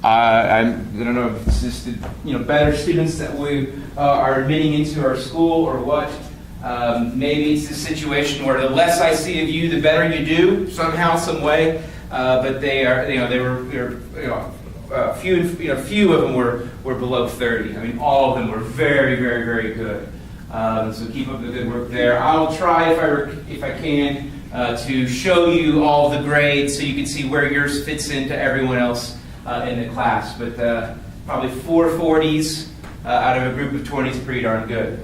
I don't know if it's just better students that we are admitting into our school or what. Maybe it's a situation where the less I see of you, the better you do somehow, some way. But they were few of them were below 30. I mean, all of them were very, very, very good. So keep up the good work there. I'll try if I can to show you all the grades so you can see where yours fits into everyone else in the class. But probably 4 40s out of a group of 20 is pretty darn good.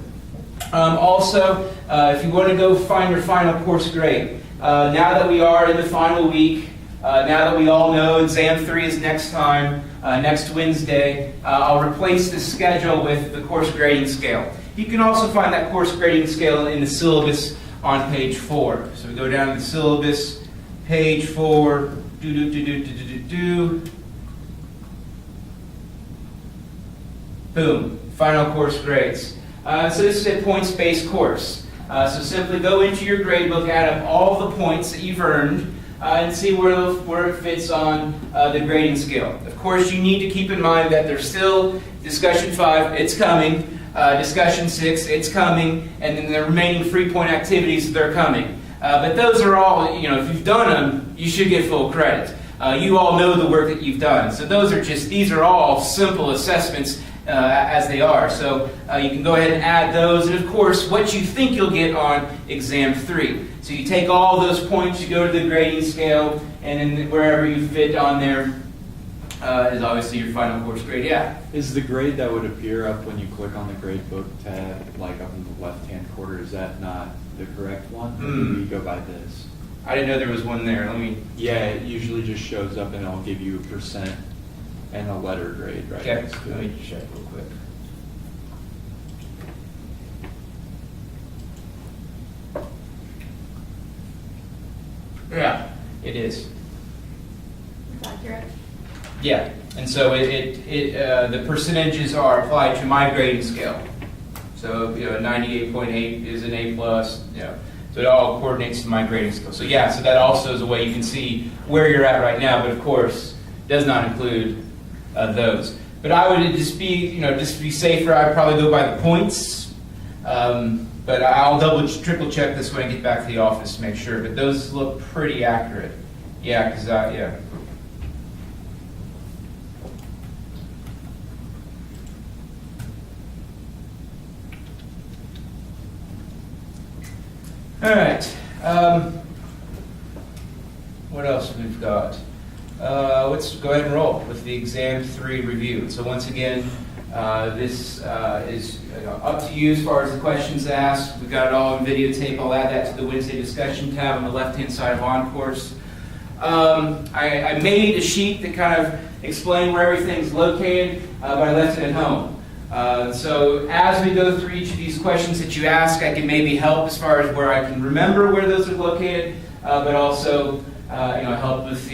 Also, if you want to go find your final course grade, now that we are in the final week, now that we all know Exam 3 is next time, next Wednesday, I'll replace the schedule with the course grading scale. You can also find that course grading scale in the syllabus on page 4. So we go down to the syllabus, page 4, boom, final course grades. So this is a points-based course. So simply go into your gradebook, add up all the points that you've earned, and see where it fits on the grading scale. Of course, you need to keep in mind that there's still discussion 5, it's coming, discussion 6, it's coming, and then the remaining 3-point activities, they're coming. But those are all, if you've done them, you should get full credit. You all know the work that you've done. So these are all simple assessments as they are. So you can go ahead and add those, and of course, what you think you'll get on Exam 3. So you take all those points, you go to the grading scale, and then wherever you fit on there is obviously your final course grade. Yeah? Is the grade that would appear up when you click on the gradebook tab, like up in the left-hand corner, is that not the correct one? Or do we go by this? I didn't know there was one there. Yeah, it usually just shows up and it'll give you a percent and a letter grade right Okay, next to let it. me check real quick. Yeah, it is. Is accurate? Yeah, and so the percentages are applied to my grading scale. So 98.8 is an A+. So it all coordinates to my grading scale. So yeah, so that also is a way you can see where you're at right now. But of course, does not include those. But I would just be safer. I'd probably go by the points. But I'll triple check this when I get back to the office to make sure. But those look pretty accurate. Yeah, because yeah. All right. What else we've got? Let's go ahead and roll with the Exam 3 review. So once again, this is up to you as far as the questions asked. We've got it all in videotape. I'll add that to the Wednesday discussion tab on the left-hand side of OnCourse. I made a sheet that kind of explained where everything's located, but I left it at home. So as we go through each of these questions that you ask, I can maybe help as far as where I can remember where those are located, but also help with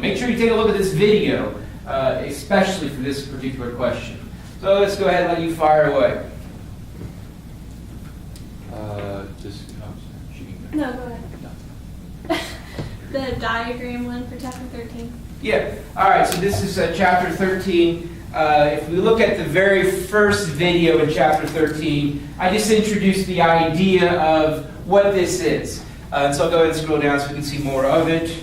make sure you take a look at this video, especially for this particular question. So let's go ahead and let you fire away. No, go ahead. No. The diagram one for chapter 13. Yeah. All right. So this is chapter 13. If we look at the very first video in chapter 13, I just introduced the idea of what this is. So I'll go ahead and scroll down so we can see more of it.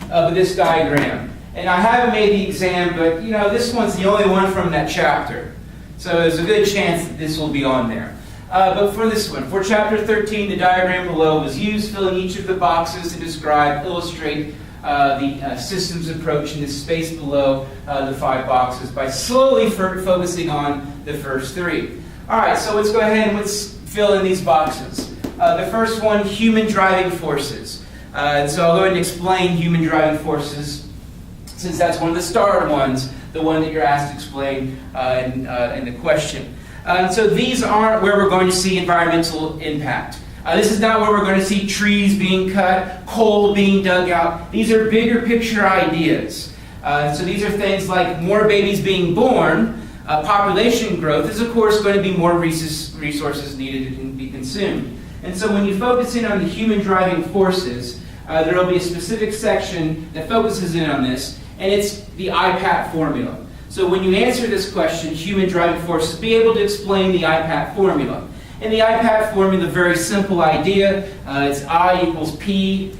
But this diagram. And I haven't made the exam, but this one's the only one from that chapter. So there's a good chance that this will be on there. But for this one, for chapter 13, the diagram below was used, filling each of the boxes to describe, illustrate the systems approach in this space below the 5 boxes by slowly focusing on the first 3. All right, so let's go ahead and let's fill in these boxes. The first one, human driving forces. And so I'll go ahead and explain human driving forces, since that's one of the starred ones, the one that you're asked to explain in the question. So these aren't where we're going to see environmental impact. This is not where we're going to see trees being cut, coal being dug out. These are bigger picture ideas. So these are things like more babies being born, population growth is of course going to be more resources needed to be consumed. And so when you focus in on the human driving forces, there will be a specific section that focuses in on this, and it's the IPAT formula. So when you answer this question, human driving forces, be able to explain the IPAT formula. And the IPAT formula, very simple idea. It's I equals P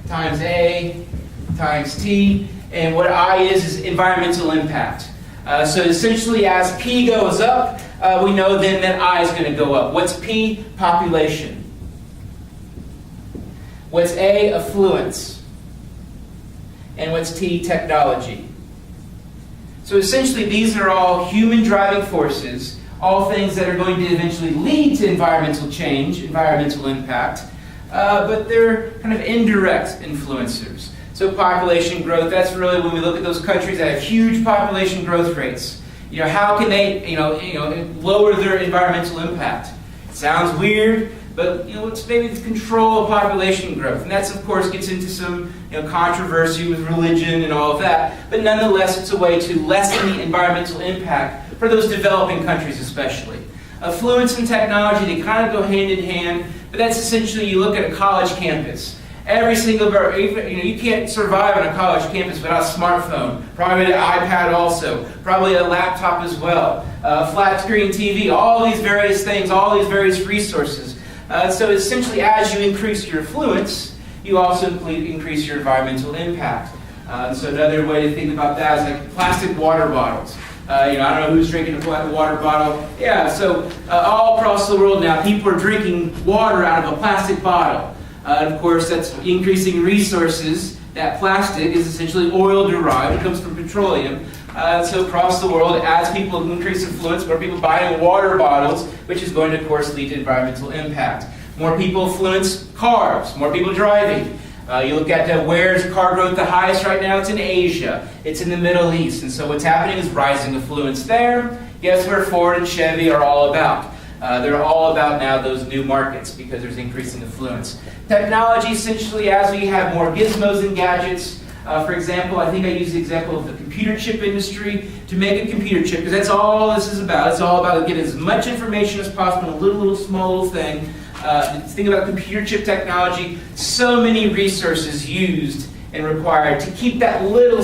times A times T. And what I is environmental impact. So essentially, as P goes up, we know then that I is going to go up. What's P? Population. What's A? Affluence. And what's T? Technology. So essentially, these are all human driving forces, all things that are going to eventually lead to environmental change, environmental impact, but they're kind of indirect influencers. So population growth, that's really when we look at those countries that have huge population growth rates. How can they, lower their environmental impact? It sounds weird, but it's maybe the control of population growth, and that's of course gets into some controversy with religion and all of that. But nonetheless, it's a way to lessen the environmental impact for those developing countries, especially. Affluence and technology, they kind of go hand in hand, but that's essentially you look at a college campus. Every single, you can't survive on a college campus without a smartphone, probably an iPad also, probably a laptop as well, flat screen TV, all these various things, all these various resources. So essentially, as you increase your affluence, you also increase your environmental impact. So another way to think about that is like plastic water bottles. I don't know who's drinking a water bottle. Yeah, so all across the world now, people are drinking water out of a plastic bottle. And of course, that's increasing resources. That plastic is essentially oil-derived. It comes from petroleum. So across the world, as people increase affluence, more people buying water bottles, which is going to, of course, lead to environmental impact. More people affluence cars. More people driving. You look at where's car growth the highest right now? It's in Asia. It's in the Middle East. And so what's happening is rising affluence there. Guess where Ford and Chevy are all about? They're all about now those new markets because there's increasing affluence. Technology, essentially, as we have more gizmos and gadgets. For example, I think I used the example of the computer chip industry to make a computer chip because that's all this is about. It's all about getting as much information as possible in a little small little thing. Think about computer chip technology. So many resources used and required to keep that little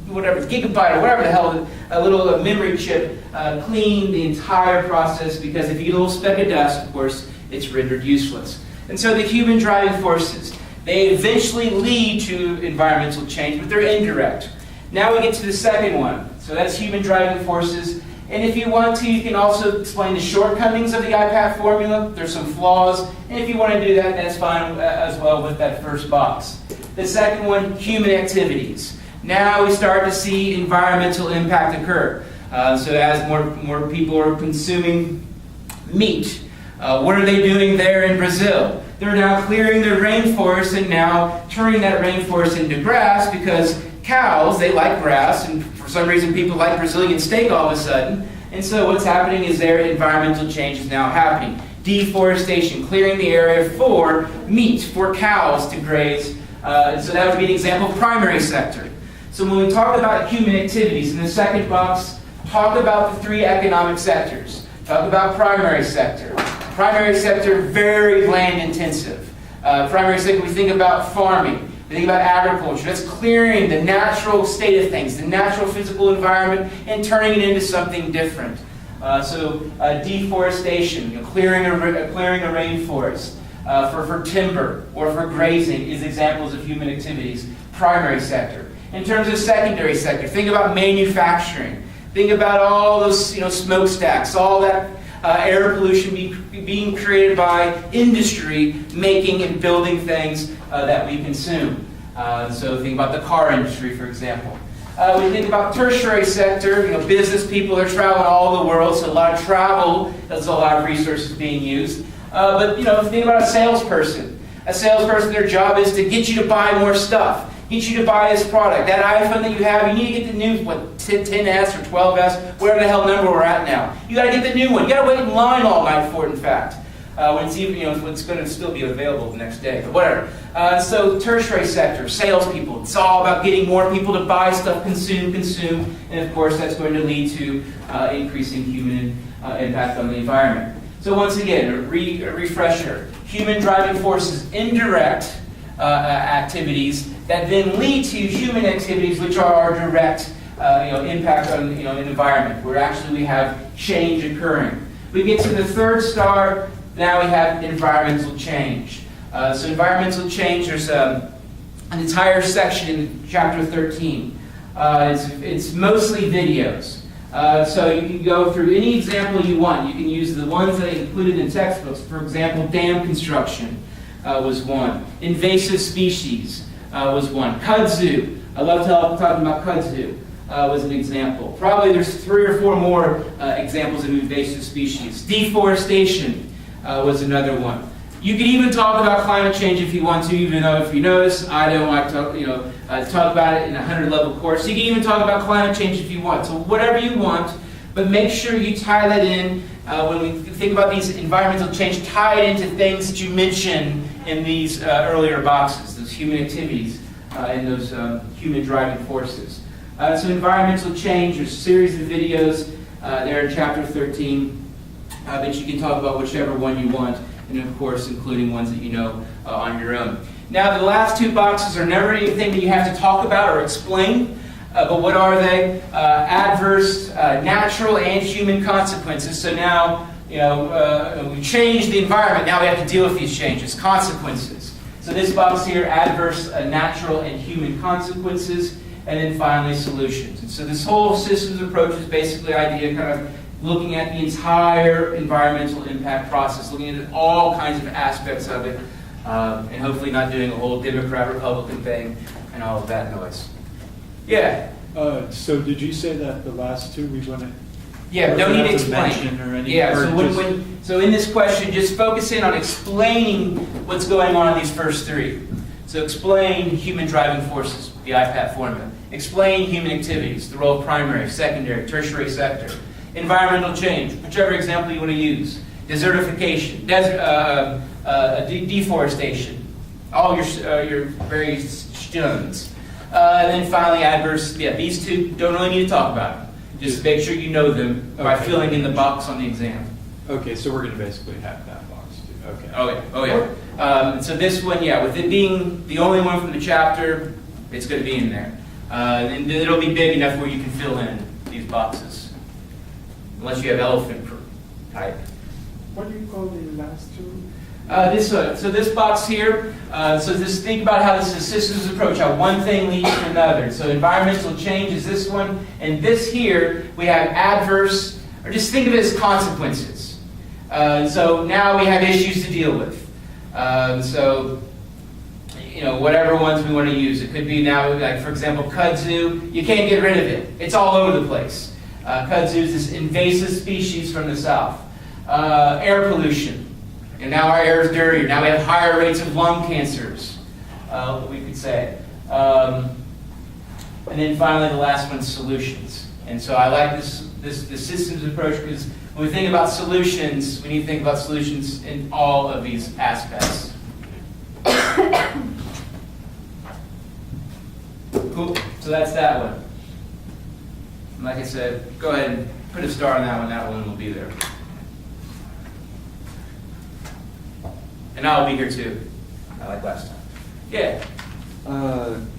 whatever, gigabyte or whatever the hell, a little memory chip clean the entire process because if you get a little speck of dust, of course, it's rendered useless. And so the human driving forces, they eventually lead to environmental change, but they're indirect. Now we get to the second one. So that's human driving forces. And if you want to, you can also explain the shortcomings of the IPAT formula. There's some flaws. And if you want to do that, that's fine as well with that first box. The second one, human activities. Now we start to see environmental impact occur. So as more people are consuming meat, what are they doing there in Brazil? They're now clearing their rainforest and now turning that rainforest into grass because cows, they like grass, and for some reason people like Brazilian steak all of a sudden. And so what's happening is their environmental change is now happening. Deforestation, clearing the area for meat, for cows to graze. So that would be an example of primary sector. So when we talk about human activities, in the second box, talk about the three economic sectors. Talk about primary sector. Primary sector, very land intensive. Primary sector, we think about farming. We think about agriculture. That's clearing the natural state of things, the natural physical environment, and turning it into something different. So deforestation, clearing a rainforest for timber or for grazing is examples of human activities. Primary sector. In terms of secondary sector, think about manufacturing. Think about all those smokestacks, all that air pollution being created by industry making and building things that we consume. So think about the car industry, for example. We think about tertiary sector, business people are traveling all over the world, so a lot of travel, there's a lot of resources being used. But think about a salesperson. A salesperson, their job is to get you to buy more stuff. Get you to buy this product. That iPhone that you have, you need to get the new 10S or 12S, whatever the hell number we're at now. You got to get the new one. You got to wait in line all night for it. In fact, when it's even when it's going to still be available the next day, but whatever. So tertiary sector, salespeople. It's all about getting more people to buy stuff, consume, and of course that's going to lead to increasing human impact on the environment. So once again, a refresher. Human driving forces, indirect activities that then lead to human activities, which are our direct impact on an environment, where actually we have change occurring. We get to the third star, now we have environmental change. So environmental change, there's an entire section in chapter 13. It's mostly videos. So you can go through any example you want. You can use the ones that I included in textbooks. For example, dam construction was one. Invasive species was one. Kudzu, I love talking about kudzu, was an example. Probably there's 3 or 4 more examples of invasive species. Deforestation was another one. You could even talk about climate change if you want to, even though if you notice, I don't like to talk about it in a 100-level course. You can even talk about climate change if you want. So whatever you want, but make sure you tie that in. When we think about these environmental change, tie it into things that you mention in these earlier boxes, those human activities and those human driving forces. So environmental change, there's a series of videos there in chapter 13 that you can talk about whichever one you want. And of course, including ones that you know on your own. Now, the last 2 boxes are never anything that you have to talk about or explain, but what are they? Adverse, natural, and human consequences. So now, we change the environment. Now we have to deal with these changes, consequences. So this box here, adverse, natural, and human consequences, and then finally solutions. And so this whole systems approach is basically the idea kind of looking at the entire environmental impact process, looking at all kinds of aspects of it, and hopefully not doing a whole Democrat-Republican thing and all of that noise. Yeah? So did you say that the last 2 we want to... Yeah, don't need to explain. Or any, Yeah, or so in this question, just focus in on explaining what's going on in these first 3. So explain human driving forces, the IPAT formula. Explain human activities, the role of primary, secondary, tertiary sector. Environmental change, whichever example you want to use. Desertification, deforestation, all your various stunts. And then finally, adverse. Yeah, these 2 don't really need to talk about them. Just make sure you know them by filling in the box on the exam. Okay, so we're going to basically have that box too. Okay. Oh yeah. So this one, yeah, with it being the only one from the chapter, it's going to be in there. And it'll be big enough where you can fill in these boxes. Unless you have elephant type. What do you call the last 2? So this box here, so just think about how this is a systems approach, how one thing leads to another. So environmental change is this one, and this here, we have adverse, or just think of it as consequences. So now we have issues to deal with. Whatever ones we want to use. It could be now, like for example, kudzu, you can't get rid of it. It's all over the place. Kudzu is this invasive species from the south. Air pollution. And now our air is dirtier. Now we have higher rates of lung cancers, we could say. And then finally, the last one, solutions. And so I like this systems approach because when we think about solutions, we need to think about solutions in all of these aspects. Cool. So that's that one. And like I said, go ahead and put a star on that one. That one will be there. And I'll be here too. I like last time. Yeah.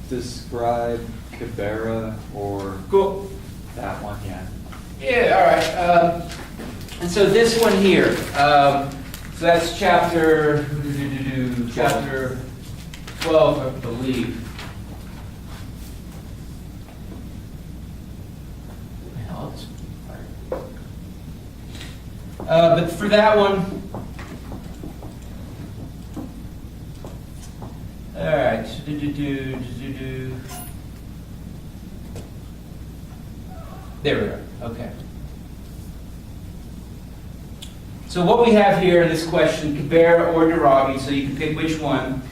Describe Kibera or Cool. that one, yeah. Yeah, all right. And so this one here, so that's chapter 12, I believe. But for that one, all right. There we are. Okay. So what we have here in this question, Kibera or Darabi, so you can pick which one,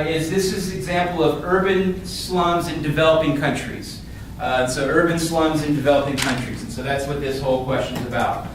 is this is an example of urban slums in developing countries. So urban slums in developing countries, and so that's what this whole question is about.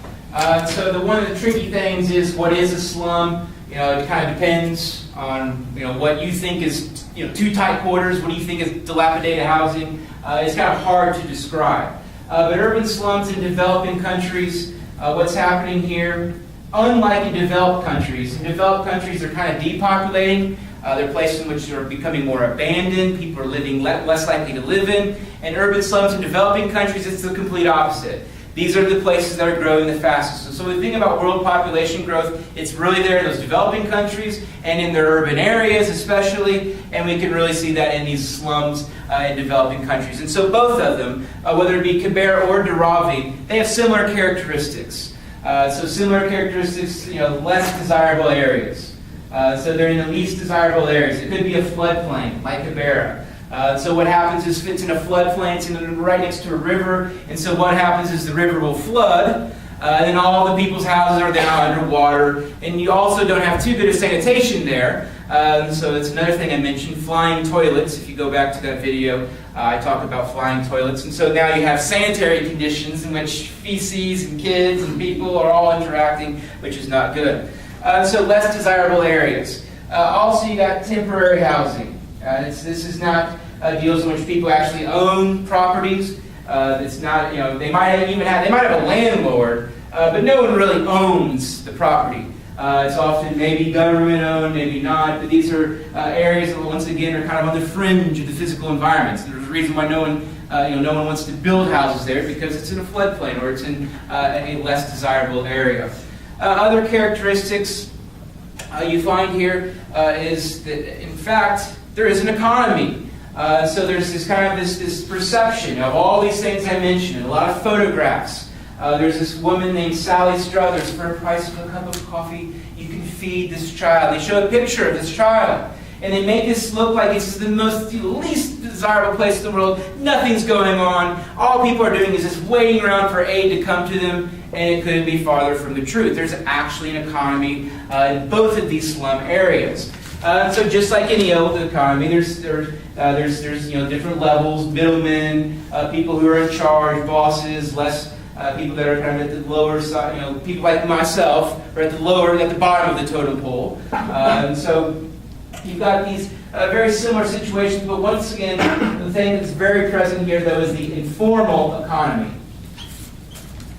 So one of the tricky things is what is a slum? It kind of depends on what you think is too tight quarters. What do you think is dilapidated housing? It's kind of hard to describe. But urban slums in developing countries, what's happening here? unlike in developed countries. In developed countries, they're kind of depopulating. They're places in which are becoming more abandoned. People are living less likely to live in. And urban slums in developing countries, it's the complete opposite. These are the places that are growing the fastest. So when we think about world population growth, it's really there in those developing countries and in their urban areas especially, and we can really see that in these slums in developing countries. And so both of them, whether it be Kibera or Dharavi, they have similar characteristics. So similar characteristics, less desirable areas. So they're in the least desirable areas. It could be a floodplain, like Kibera. So what happens is, if it's in a floodplain, it's right next to a river, and so what happens is the river will flood, and all the people's houses are now underwater, and you also don't have too good of sanitation there. So it's another thing I mentioned, flying toilets. If you go back to that video, I talk about flying toilets, and so now you have sanitary conditions in which feces and kids and people are all interacting, which is not good. So less desirable areas. Also, you got temporary housing. This is not deals in which people actually own properties. It's not, they might have a landlord, but no one really owns the property. It's often maybe government owned, maybe not. But these are areas that once again are kind of on the fringe of the physical environments. There's a reason why no one wants to build houses there, because it's in a floodplain or it's in a less desirable area. Other characteristics you find here is that, in fact, there is an economy. So there's this kind of this perception of all these things I mentioned, a lot of photographs. There's this woman named Sally Struthers. For a price of a cup of coffee, you can feed this child. They show a picture of this child, and they make this look like it's the least desirable place in the world. Nothing's going on. All people are doing is just waiting around for aid to come to them, and it couldn't be farther from the truth. There's actually an economy in both of these slum areas. So just like any old economy, there's different levels, middlemen, people who are in charge, bosses, less people that are kind of at the lower side. People like myself are at the bottom of the totem pole. And so you've got these very similar situations, but once again, the thing that's very present here, though, is the informal economy.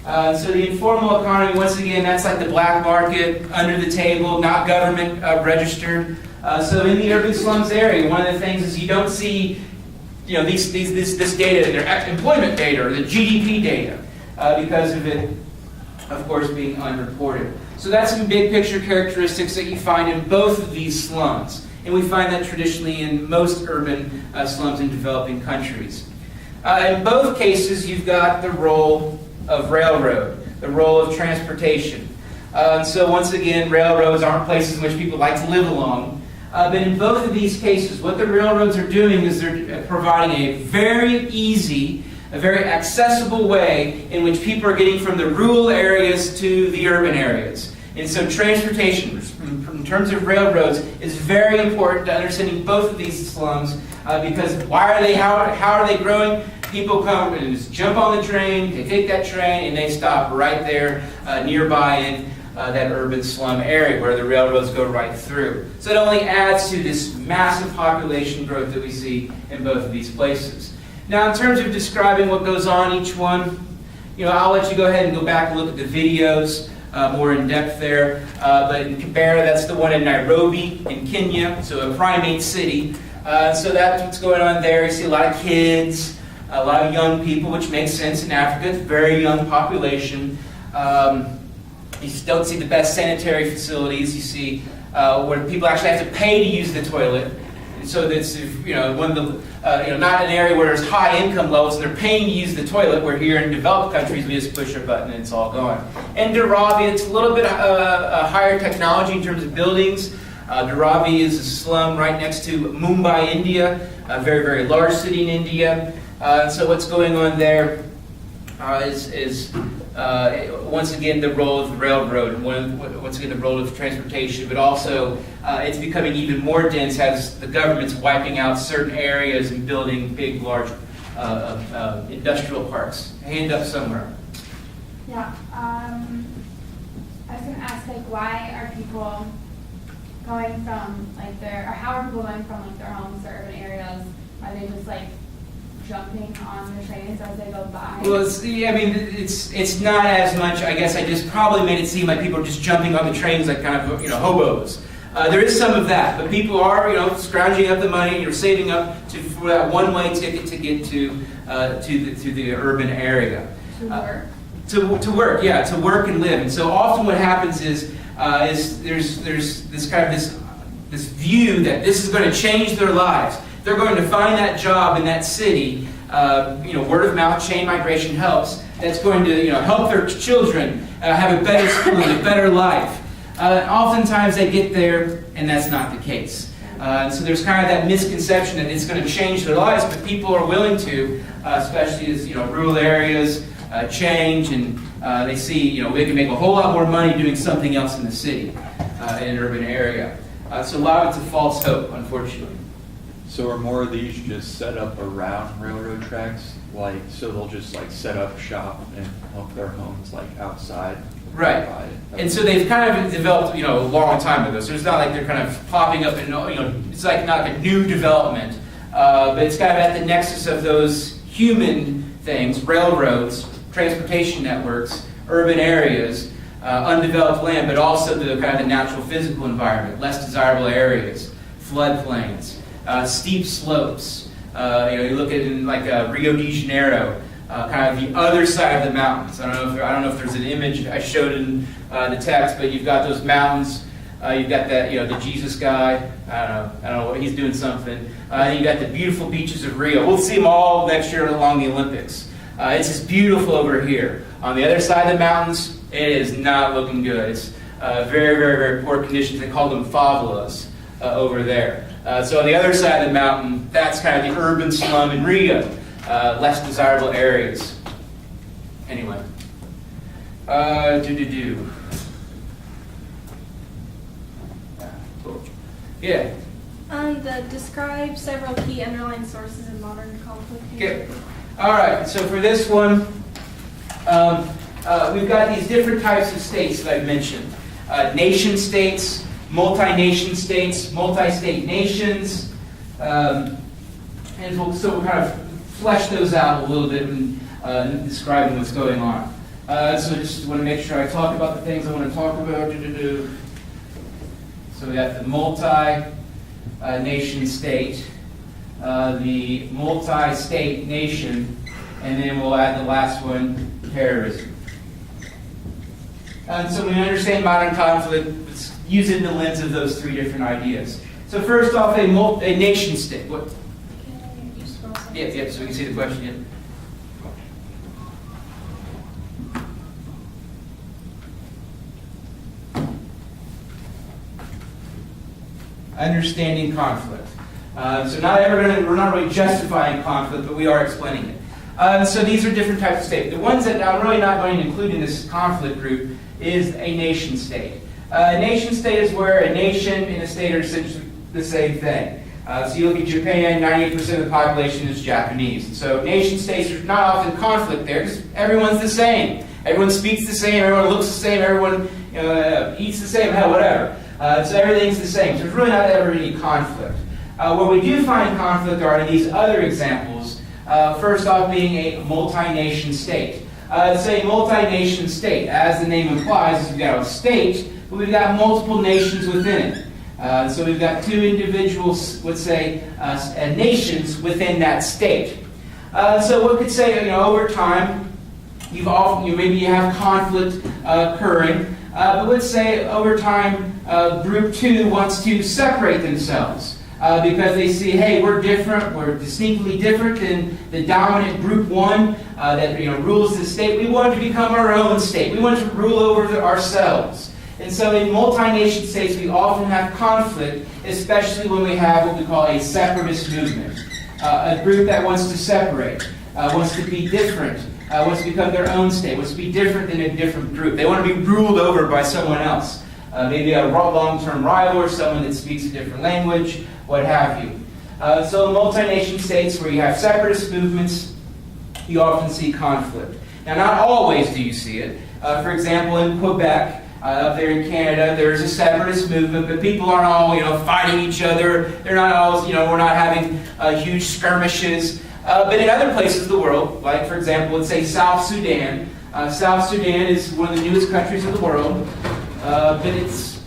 So the informal economy, once again, that's like the black market, under the table, not government registered. So in the urban slums area, one of the things is you don't see, this data, their employment data or the GDP data, because of it, of course, being unreported. So that's some big picture characteristics that you find in both of these slums, and we find that traditionally in most urban slums in developing countries. In both cases, you've got the role of railroad, the role of transportation. So once again, railroads aren't places in which people like to live along. But in both of these cases, what the railroads are doing is they're providing a very easy, a very accessible way in which people are getting from the rural areas to the urban areas. And so transportation, in terms of railroads, is very important to understanding both of these slums, because how are they growing? People come and just jump on the train, they take that train, and they stop right there nearby in that urban slum area where the railroads go right through. So it only adds to this massive population growth that we see in both of these places. Now, in terms of describing what goes on each one, I'll let you go ahead and go back and look at the videos more in depth there. But in Kibera, that's the one in Nairobi in Kenya, so a primate city. So that's what's going on there. You see a lot of kids, a lot of young people, which makes sense in Africa. It's a very young population. You don't see the best sanitary facilities. You see where people actually have to pay to use the toilet. And so that's one of the not an area where there's high income levels and they're paying to use the toilet. Where here in developed countries we just push a button and it's all going. And Dharavi, it's a little bit higher technology in terms of buildings. Dharavi is a slum right next to Mumbai, India, a very, very large city in India. So what's going on there is once again the role of the railroad, and once again the role of transportation, but also it's becoming even more dense as the government's wiping out certain areas and building big, large industrial parks. Hand up somewhere. Yeah, I was going to ask, why are people going from, or how are people going from, their homes to urban areas? Are they just, jumping on the trains as they go by? Well, it's not as much. I guess I just probably made it seem like people are just jumping on the trains like kind of hobos. There is some of that, but people are scrounging up the money. You're saving up for that one-way ticket to get to the urban area. To work? To work, yeah, to work and live. And so often what happens is there's this kind of this view that this is going to change their lives. They're going to find that job in that city. Word of mouth, chain migration helps. That's going to help their children have a better school and a better life. Oftentimes they get there, and that's not the case. And so there's kind of that misconception that it's going to change their lives, but people are willing to, especially as rural areas change, and they see they can make a whole lot more money doing something else in the city, in an urban area. So a lot of it's a false hope, unfortunately. So are more of these just set up around railroad tracks? So they'll just set up shop and help their homes outside? Right. And so they've kind of developed, a long time ago. So it's not like they're kind of popping up and, it's like not a new development. But it's kind of at the nexus of those human things, railroads, transportation networks, urban areas, undeveloped land, but also the kind of the natural physical environment, less desirable areas, floodplains, steep slopes. You look at it in Rio de Janeiro, kind of the other side of the mountains. I don't know if there's an image I showed in the text, but you've got those mountains. You've got that, the Jesus guy. I don't know. He's doing something. You've got the beautiful beaches of Rio. We'll see them all next year along the Olympics. It's just beautiful over here. On the other side of the mountains, it is not looking good. It's very, very, very poor conditions. They call them favelas over there. So on the other side of the mountain, that's kind of the urban slum in Rio. Less desirable areas. Anyway. Cool. Yeah. Describe several key underlying sources of modern conflict. Okay. All right. So for this one, we've got these different types of states that I've mentioned. Nation states, multi-nation states, multi-state nations. And we'll kind of flesh those out a little bit in describing what's going on. So just want to make sure I talk about the things I want to talk about. So we got the multi-nation state, the multi-state nation, and then we'll add the last one, terrorism. And so when we understand modern conflict, let's use it in the lens of those three different ideas. So first off, a nation state. What? Yeah, so we can see the question yet. Understanding conflict. So we're not really justifying conflict, but we are explaining it. So these are different types of states. The ones that I'm really not going to include in this conflict group is a nation state. A nation state is where a nation and a state are essentially the same thing. So you look at Japan, 98% of the population is Japanese. And so nation states are not often conflict there because everyone's the same. Everyone speaks the same, everyone looks the same, everyone eats the same, hell, whatever. So everything's the same. So there's really not ever any conflict. Where we do find conflict are in these other examples. First off being a multi-nation state. Say multi-nation state, as the name implies, we've got a state, but we've got multiple nations within it. So we've got two individuals, let's say, nations within that state. So we could say, over time, maybe you have conflict occurring, but let's say over time, Group 2 wants to separate themselves because they see, hey, we're different, we're distinctly different than the dominant Group 1 that rules the state. We want to become our own state. We want to rule over ourselves. And so in multi-nation states, we often have conflict, especially when we have what we call a separatist movement. A group that wants to separate, wants to be different, wants to become their own state, wants to be different than a different group. They want to be ruled over by someone else. Maybe a long-term rival or someone that speaks a different language, what have you. So in multi-nation states where you have separatist movements, you often see conflict. Now, not always do you see it. For example, in Quebec, up there in Canada, there's a separatist movement, but people aren't all, fighting each other. They're not all, we're not having huge skirmishes. But in other places of the world, like for example, let's say South Sudan. South Sudan is one of the newest countries of the world, but it's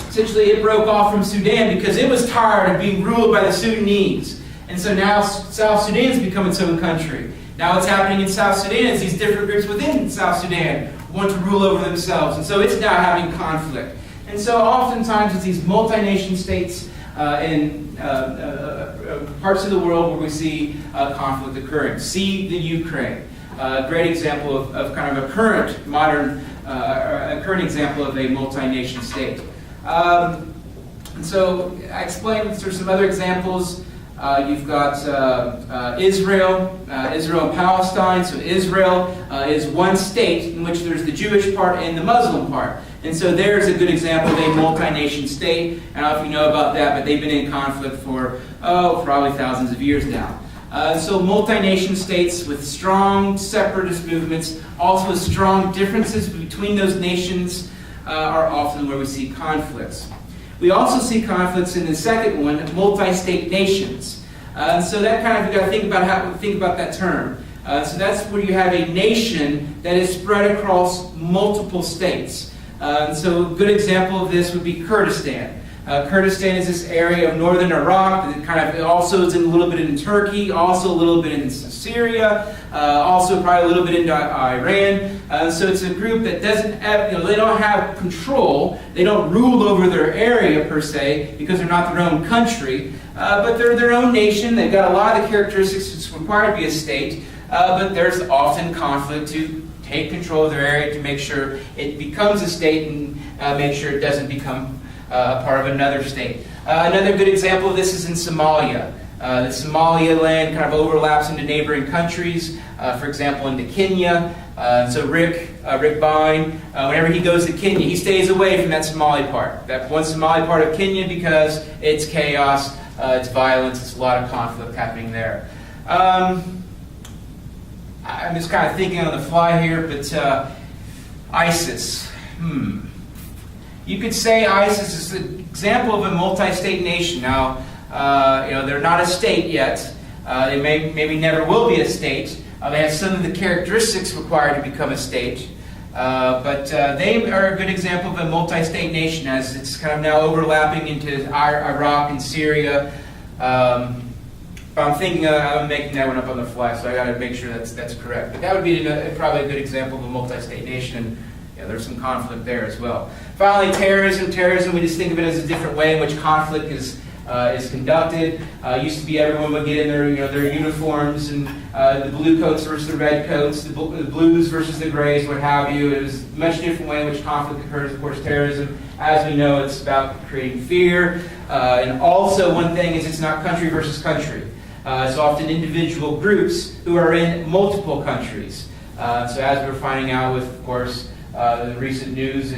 essentially it broke off from Sudan because it was tired of being ruled by the Sudanese. And so now South Sudan has become its own country. Now what's happening in South Sudan is these different groups within South Sudan want to rule over themselves. And so it's now having conflict. And so oftentimes it's these multi-nation states in parts of the world where we see conflict occurring. See the Ukraine. A great example of kind of a current modern, a current example of a multi-nation state. And so I explained there's some other examples. You've got Israel and Palestine. So Israel is one state in which there's the Jewish part and the Muslim part. And so there's a good example of a multi-nation state. I don't know if you know about that, but they've been in conflict for, probably thousands of years now. So multi-nation states with strong separatist movements, also with strong differences between those nations, are often where we see conflicts. We also see conflicts in the second one, multi-state nations. So that kind of, you've got to think about that term. So that's where you have a nation that is spread across multiple states. So a good example of this would be Kurdistan. Kurdistan is this area of northern Iraq that it also is in a little bit in Turkey, also a little bit in Syria, also probably a little bit into Iran. So it's a group that doesn't have, they don't have control, they don't rule over their area per se because they're not their own country, but they're their own nation. They've got a lot of the characteristics that's required to be a state, but there's often conflict to take control of their area to make sure it becomes a state and make sure it doesn't become part of another state. Another good example of this is in Somalia. The Somaliland kind of overlaps into neighboring countries, for example, into Kenya. So Rick Bine, whenever he goes to Kenya, he stays away from that Somali part. That one Somali part of Kenya because it's chaos, it's violence, it's a lot of conflict happening there. I'm just kind of thinking on the fly here, but ISIS. You could say ISIS is an example of a multi-state nation. Now, they're not a state yet. They maybe never will be a state. They have some of the characteristics required to become a state. But they are a good example of a multi-state nation as it's kind of now overlapping into Iraq and Syria. I'm making that one up on the fly, so I got to make sure that's correct. But that would be probably a good example of a multi-state nation. There's some conflict there as well. Finally, terrorism. Terrorism, we just think of it as a different way in which conflict is conducted. Used to be everyone would get in their uniforms and the blue coats versus the red coats, the blues versus the grays, what have you. It was a much different way in which conflict occurs. Of course, terrorism, as we know, it's about creating fear. And also, one thing is it's not country versus country. It's often individual groups who are in multiple countries. So as we're finding out with, of course, the recent news,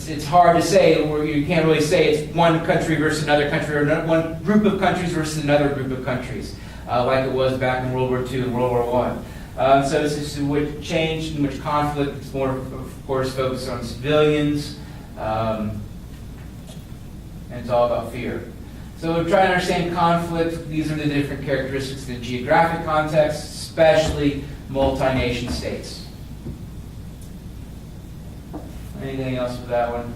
it's hard to say, or you can't really say it's one country versus another country, or one group of countries versus another group of countries, like it was back in World War II and World War I. So this is what changed, in which conflict is more, of course, focused on civilians, and it's all about fear. So we're trying to understand conflict. These are the different characteristics in the geographic context, especially multi-nation states. Anything else with that one?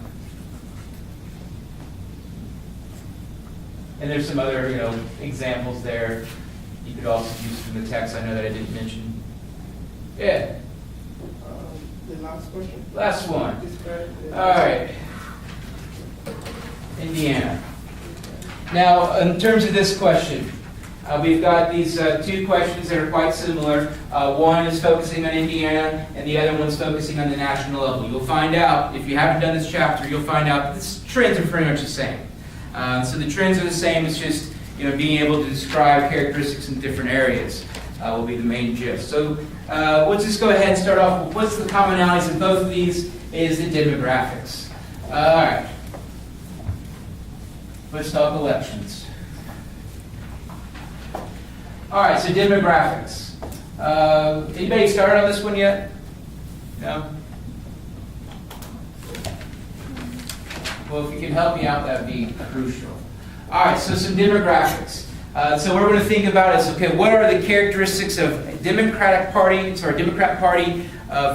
And there's some other, examples there you could also use from the text. I know that I didn't mention. Yeah. The last question. Last one. Describe All right. Indiana. Now, in terms of this question, we've got these two questions that are quite similar. One is focusing on Indiana, and the other one's focusing on the national level. You'll find out, if you haven't done this chapter, you'll find out that the trends are pretty much the same. So the trends are the same, it's just being able to describe characteristics in different areas will be the main gist. So let's just go ahead and start off with what's the commonalities in both of these is the demographics. All right. Let's talk elections. All right, so demographics. Anybody started on this one yet? No? Well, if you can help me out, that would be crucial. All right, so some demographics. So what we're going to think about is, okay, what are the characteristics of Democrat Party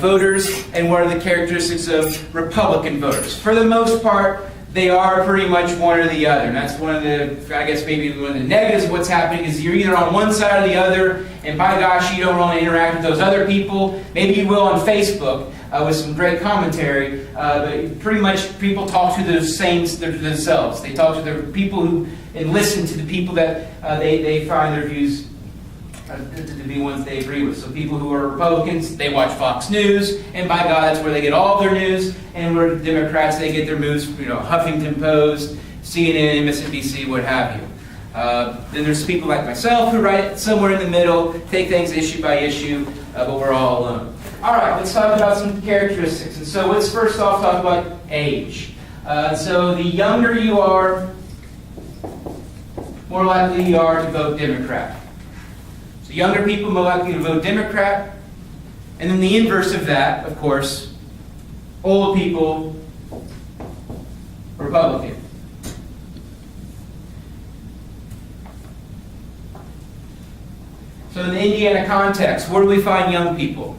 voters, and what are the characteristics of Republican voters? For the most part, they are pretty much one or the other. And that's one of the, I guess maybe one of the negatives of what's happening is you're either on one side or the other, and by gosh, you don't really interact with those other people. Maybe you will on Facebook with some great commentary, but pretty much people talk to the same themselves. They talk to the people who, and listen to the people that they find their views to be ones they agree with. So people who are Republicans, they watch Fox News, and by God, that's where they get all their news. And where Democrats, they get their news, Huffington Post, CNN, MSNBC, what have you. Then there's people like myself who write somewhere in the middle, take things issue by issue, but we're all alone. All right, let's talk about some characteristics. And so let's first off talk about age. So the younger you are, more likely you are to vote Democrat. So younger people more likely to vote Democrat. And then the inverse of that, of course, old people, Republican. So in the Indiana context, where do we find young people?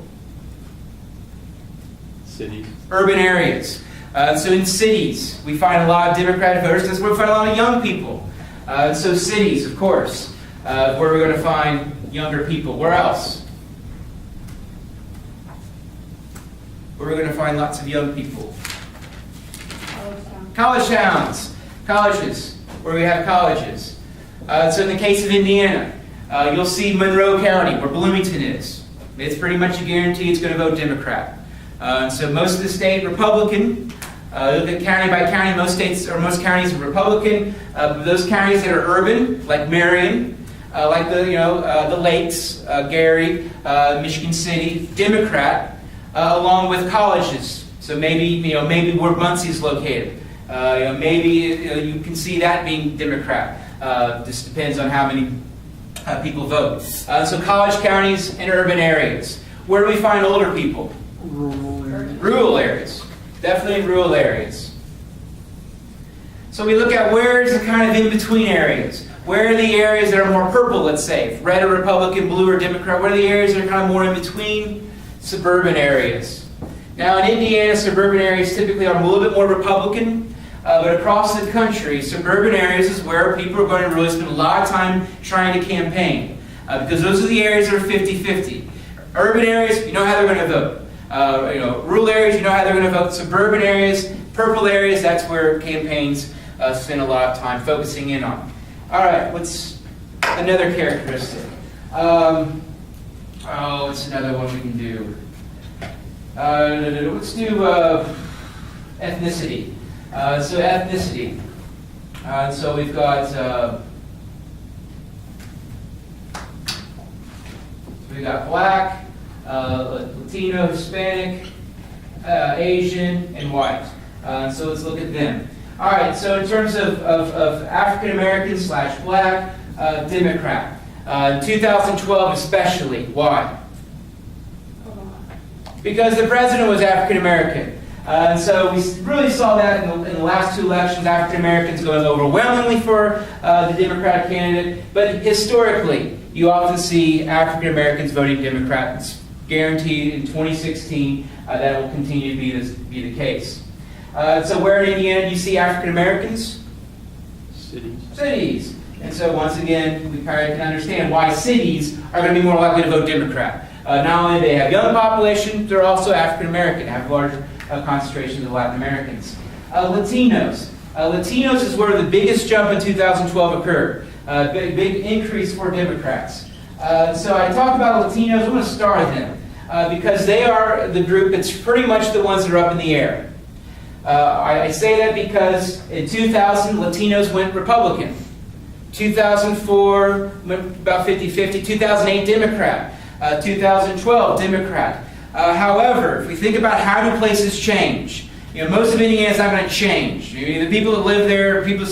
Cities. Urban areas. So in cities, we find a lot of Democratic voters. That's where we find a lot of young people. So cities, of course, where we're going to find younger people. Where else? Where we're going to find lots of young people. College towns. Colleges. Where we have colleges. So in the case of Indiana, you'll see Monroe County, where Bloomington is. It's pretty much a guarantee it's going to vote Democrat. So most of the state, Republican. Look at county by county. Most counties are Republican. Those counties that are urban, like Marion, like the Lakes, Gary, Michigan City, Democrat, along with colleges. So maybe where Muncie is located. Maybe you can see that being Democrat. Just depends on how many people vote. So college counties and urban areas. Where do we find older people? Rural areas. Definitely rural areas. So we look at where is the kind of in-between areas. Where are the areas that are more purple, let's say? Red or Republican, blue or Democrat. What are the areas that are kind of more in between? Suburban areas. Now in Indiana, suburban areas typically are a little bit more Republican. But across the country, suburban areas is where people are going to really spend a lot of time trying to campaign. Because those are the areas that are 50-50. Urban areas, you know how they're going to vote. Rural areas, you know how they're going to vote. Suburban areas, purple areas, that's where campaigns spend a lot of time focusing in on. All right, what's another characteristic? What's another one we can do? Let's do ethnicity. So ethnicity. So we've got black, Latino, Hispanic, Asian, and white. So let's look at them. All right, so in terms of African American / black, Democrat. 2012 especially. Why? Because the president was African American. So we really saw that in the last two elections, African Americans going overwhelmingly for the Democratic candidate. But historically, you often see African Americans voting Democrats. Guaranteed in 2016 that will continue to be the case. So where in Indiana do you see African Americans? Cities. Cities. And so once again, we kind of can understand why cities are going to be more likely to vote Democrat. Not only do they have young population, they're also African American, have larger concentrations of Latin Americans. Latinos. Latinos is where the biggest jump in 2012 occurred. Big increase for Democrats. So I talk about Latinos. I'm going to start with them because they are the group that's pretty much the ones that are up in the air. I say that because in 2000, Latinos went Republican. 2004, went about 50-50. 2008, Democrat. 2012, Democrat. However, if we think about how do places change, most of Indiana is not going to change. The people that live there, people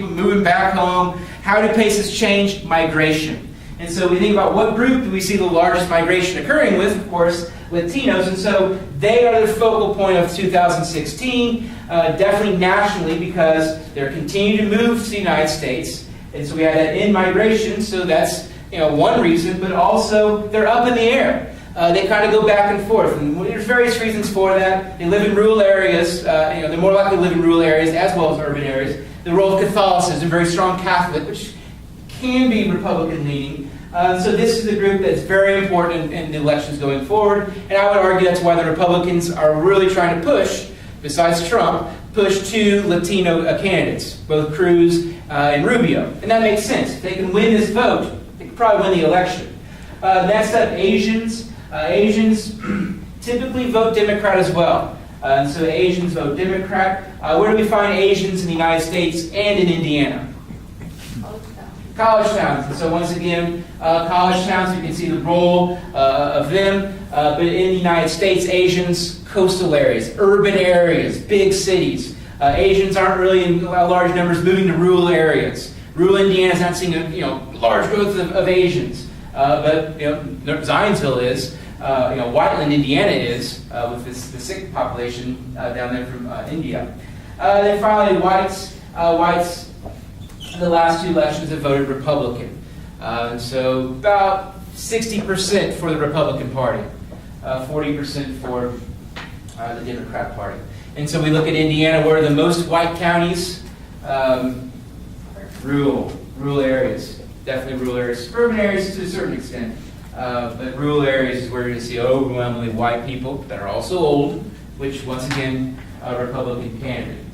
moving back home. How do places change? Migration. And so we think about what group do we see the largest migration occurring with? Of course, Latinos. And so they are the focal point of 2016, definitely nationally, because they're continuing to move to the United States. And so we had that in-migration, so that's one reason, but also they're up in the air. They kind of go back and forth, and there's various reasons for that. They live in rural areas. They're more likely to live in rural areas as well as urban areas. The role of Catholicism, very strong Catholic, which can be Republican-leaning. So this is the group that's very important in the elections going forward, and I would argue that's why the Republicans are really trying to push, besides Trump, push two Latino candidates, both Cruz and Rubio. And that makes sense. If they can win this vote, they can probably win the election. Next up, Asians. Asians typically vote Democrat as well. And so Asians vote Democrat. Where do we find Asians in the United States and in Indiana? College towns. And so once again, college towns, you can see the role of them. But in the United States, Asians, coastal areas, urban areas, big cities. Asians aren't really in large numbers moving to rural areas. Rural Indiana is not seeing large growth of Asians. But Zionsville is. Whiteland, Indiana is, with the Sikh population down there from India. Then finally, whites. Whites, the last two elections have voted Republican. So about 60% for the Republican Party, 40% for the Democrat Party. And so we look at Indiana, where are the most white counties? Rural areas. Definitely rural areas. Urban areas to a certain extent. But rural areas is where you're going to see overwhelmingly white people that are also old, which once again, a Republican candidate.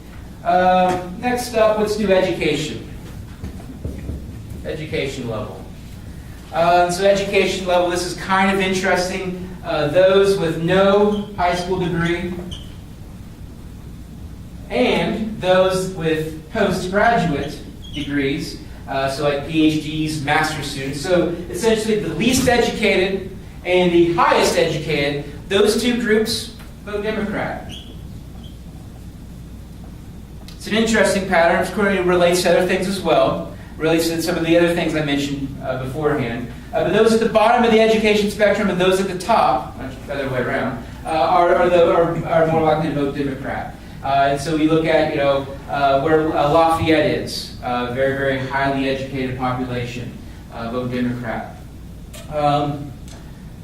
Next up, let's do education. Education level. So education level, this is kind of interesting. Those with no high school degree and those with postgraduate degrees, so like PhDs, master's students. So essentially the least educated and the highest educated, those two groups vote Democrat. It's an interesting pattern. It relates to other things as well. Relates to some of the other things I mentioned beforehand. But those at the bottom of the education spectrum and those at the top, much the other way around, are more likely to vote Democrat. And so we look at where Lafayette is, very, very highly educated population, vote Democrat.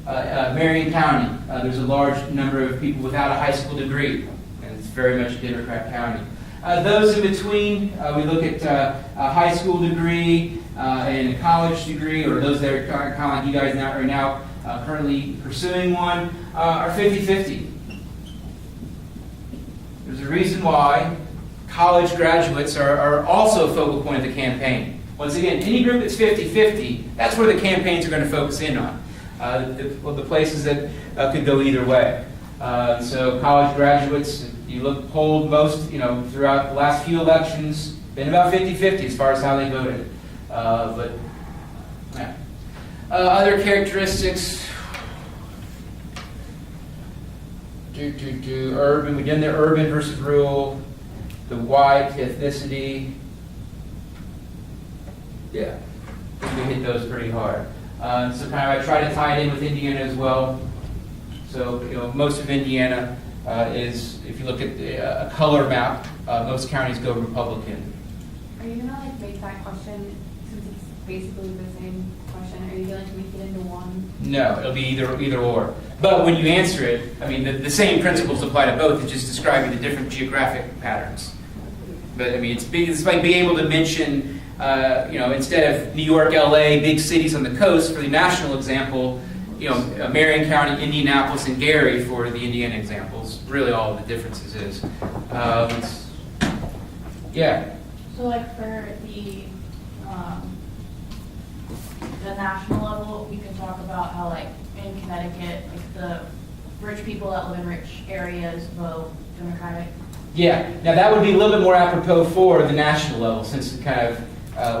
Marion County, there's a large number of people without a high school degree, and it's very much a Democrat county. Those in between, we look at a high school degree and a college degree, or those that are kind of like you guys right now currently pursuing one, are 50-50. There's a reason why college graduates are also a focal point of the campaign. Once again, any group that's 50-50, that's where the campaigns are going to focus in on. The places that could go either way. So college graduates, you look polled most, throughout the last few elections, been about 50-50 as far as how they voted. Other characteristics. Urban, we did the urban versus rural, the white, ethnicity. Yeah, we hit those pretty hard. So kind of I try to tie it in with Indiana as well. So most of Indiana is, if you look at a color map, most counties go Republican. Are you gonna make that question, since it's basically the same question, are you going to make it into one? No, it'll be either or. But when you answer it, I mean, the same principles apply to both. It's just describing the different geographic patterns. But I mean, it's like being able to mention, instead of New York, LA, big cities on the coast for the national example, Marion County, Indianapolis, and Gary for the Indiana examples. Really, all of the differences is. Yeah. So, like for the national level, we can talk about how, like in Connecticut, like the rich people that live in rich areas vote Democratic. Yeah. Now that would be a little bit more apropos for the national level, since it kind of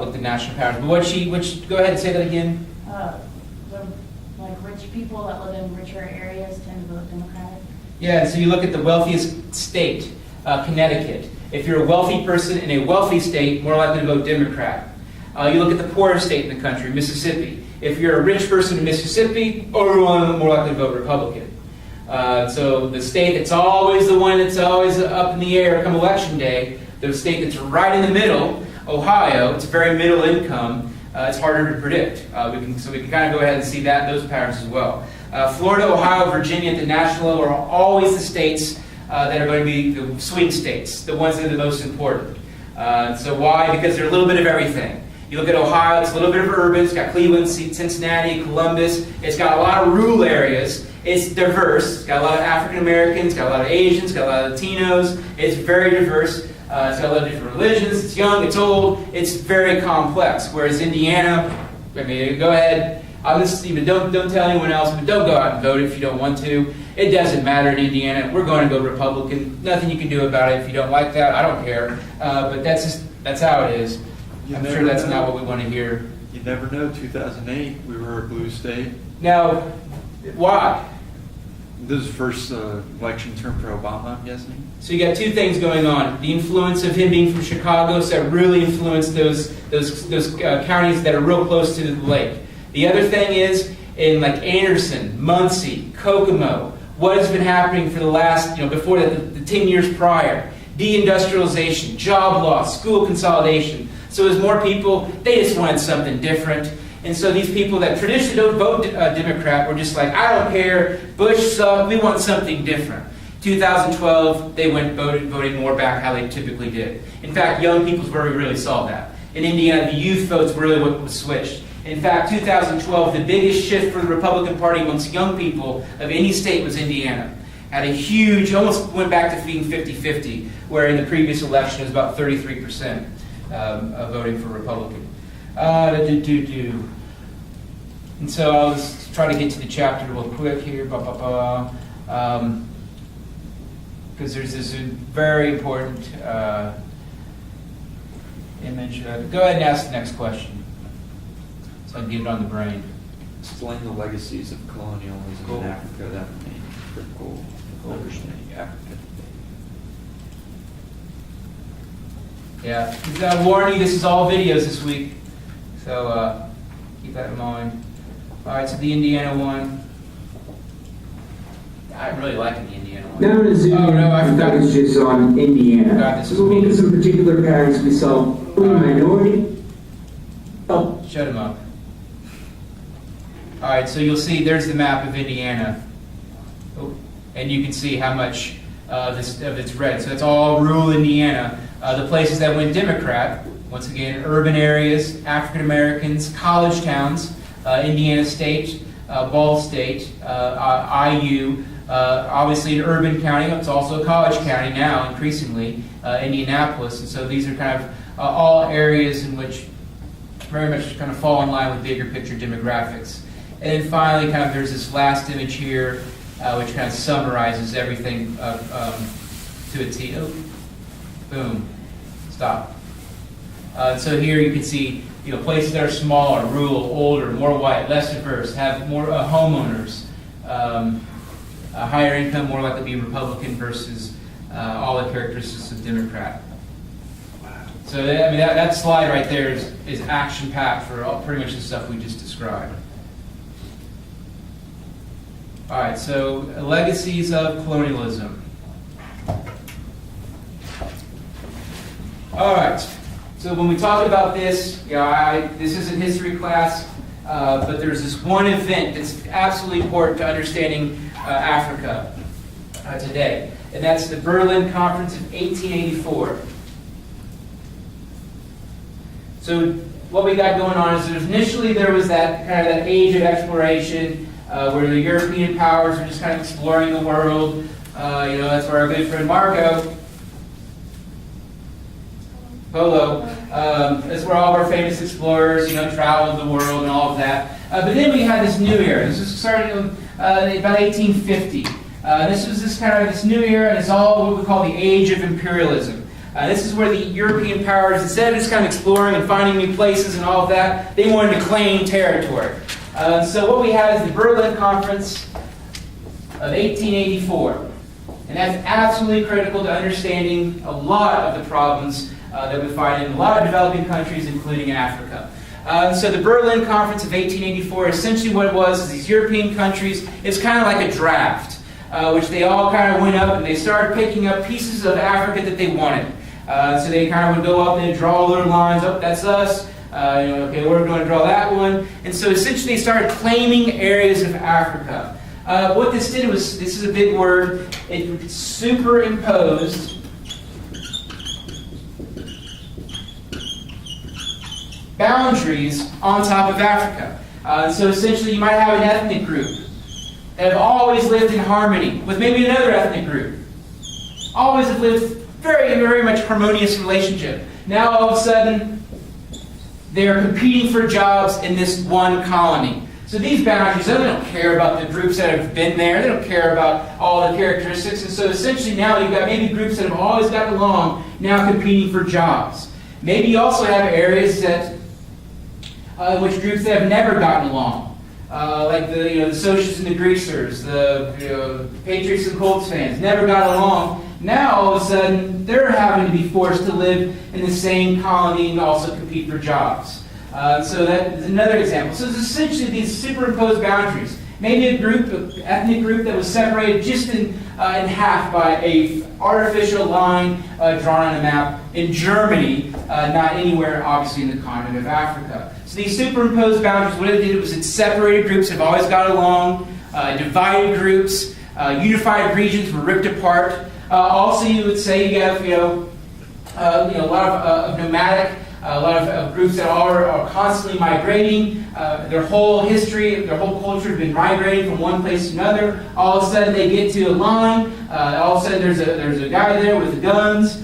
looked at national patterns. But go ahead and say that again. Rich people that live in richer areas tend to vote Democratic. Yeah, so you look at the wealthiest state, Connecticut. If you're a wealthy person in a wealthy state, more likely to vote Democrat. You look at the poorest state in the country, Mississippi. If you're a rich person in Mississippi, overwhelmingly more likely to vote Republican. So the state that's always the one that's always up in the air come election day, the state that's right in the middle, Ohio, it's very middle income. It's harder to predict. So we can kind of go ahead and see those patterns as well. Florida, Ohio, Virginia at the national level are always the states that are going to be the swing states, the ones that are the most important. So why? Because they're a little bit of everything. You look at Ohio, it's a little bit of urban. It's got Cleveland, Cincinnati, Columbus. It's got a lot of rural areas. It's diverse. It's got a lot of African Americans, got a lot of Asians, got a lot of Latinos. It's very diverse. It's got a lot of different religions. It's young, it's old. It's very complex. Whereas Indiana, I mean, go ahead. Don't tell anyone else, but don't go out and vote if you don't want to. It doesn't matter in Indiana. We're going to go Republican. Nothing you can do about it if you don't like that. I don't care. But that's how it is. I'm sure that's not what we want to hear. You never know. 2008, we were a blue state. Now, why? This is the first election term for Obama, I'm guessing. So you got two things going on. The influence of him being from Chicago, so that really influenced those counties that are real close to the lake. The other thing is, in like Anderson, Muncie, Kokomo, what has been happening for the last, before that, the 10 years prior? Deindustrialization, job loss, school consolidation. So as more people, they just wanted something different. And so these people that traditionally don't vote Democrat were just like, I don't care, Bush sucked, we want something different. 2012, they went voting more back how they typically did. In fact, young people's where we really saw that. In Indiana, the youth votes were really what was switched. In fact, 2012, the biggest shift for the Republican Party amongst young people of any state was Indiana. Had a huge, almost went back to being 50-50, where in the previous election it was about 33% of voting for Republican. And so I'll just try to get to the chapter real quick here, because there's this very important image. Go ahead and ask the next question, so I can get it on the brain. Explain the legacies of colonialism in Africa. That remains critical to understanding Africa. Yeah, I warn you, this is all videos this week, so keep that in mind. All right, so the Indiana one. I'm really liking the Indiana one. Now to zoom in and focus just on Indiana. Forgot this was We'll look me. at some particular patterns we saw. Minority. Oh, Shut him up. All right, so you'll see there's the map of Indiana. Oh, and you can see how much of it's red. So it's all rural Indiana. The places that went Democrat, once again, urban areas, African Americans, college towns, Indiana State, Ball State, IU, obviously an urban county. It's also a college county now, increasingly, Indianapolis. And so these are kind of all areas in which very much kind of fall in line with bigger picture demographics. And then finally, kind of there's this last image here, which kind of summarizes everything to a T. Oh, boom, stop. So here you can see, places that are smaller, rural, older, more white, less diverse, have more homeowners, a higher income, more likely to be Republican versus all the characteristics of Democrat. So that slide right there is action-packed for pretty much the stuff we just described. All right, so legacies of colonialism. All right, so when we talk about this, this isn't history class, but there's this one event that's absolutely important to understanding Africa today, and that's the Berlin Conference of 1884. So what we got going on is initially there was that kind of that age of exploration where the European powers were just kind of exploring the world. That's where our good friend Marco Polo, that's where all of our famous explorers, traveled the world and all of that. But then we had this new era. This was started about 1850. This was this new era, and it's all what we call the age of imperialism. This is where the European powers, instead of just kind of exploring and finding new places and all of that, they wanted to claim territory. So what we had is the Berlin Conference of 1884. And that's absolutely critical to understanding a lot of the problems that we find in a lot of developing countries, including Africa. So the Berlin Conference of 1884, essentially what it was is these European countries, it's kind of like a draft, which they all kind of went up and they started picking up pieces of Africa that they wanted. So they kind of would go up and draw their lines. Oh, that's us. Okay, we're going to draw that one. And so essentially they started claiming areas of Africa. What this did was, this is a big word, it superimposed boundaries on top of Africa. So essentially you might have an ethnic group that have always lived in harmony with maybe another ethnic group. Always have lived very, very much harmonious relationship. Now all of a sudden, they're competing for jobs in this one colony. So these boundaries, they don't care about the groups that have been there. They don't care about all the characteristics. And so essentially now you've got maybe groups that have always gotten along now competing for jobs. Maybe you also have areas that which groups that have never gotten along, like the Socialists and the Greasers, the Patriots and Colts fans, never got along. Now all of a sudden they're having to be forced to live in the same colony and also compete for jobs. So that is another example. So it's essentially these superimposed boundaries. Maybe a group, an ethnic group that was separated just in half by a artificial line drawn on a map in Germany, not anywhere obviously in the continent of Africa. So these superimposed boundaries, what it did was it separated groups that have always got along, divided groups, unified regions were ripped apart. Also, you would say you have a lot of nomadic, a lot of groups that are constantly migrating. Their whole history, their whole culture has been migrating from one place to another. All of a sudden, they get to a line. All of a sudden, there's a guy there with guns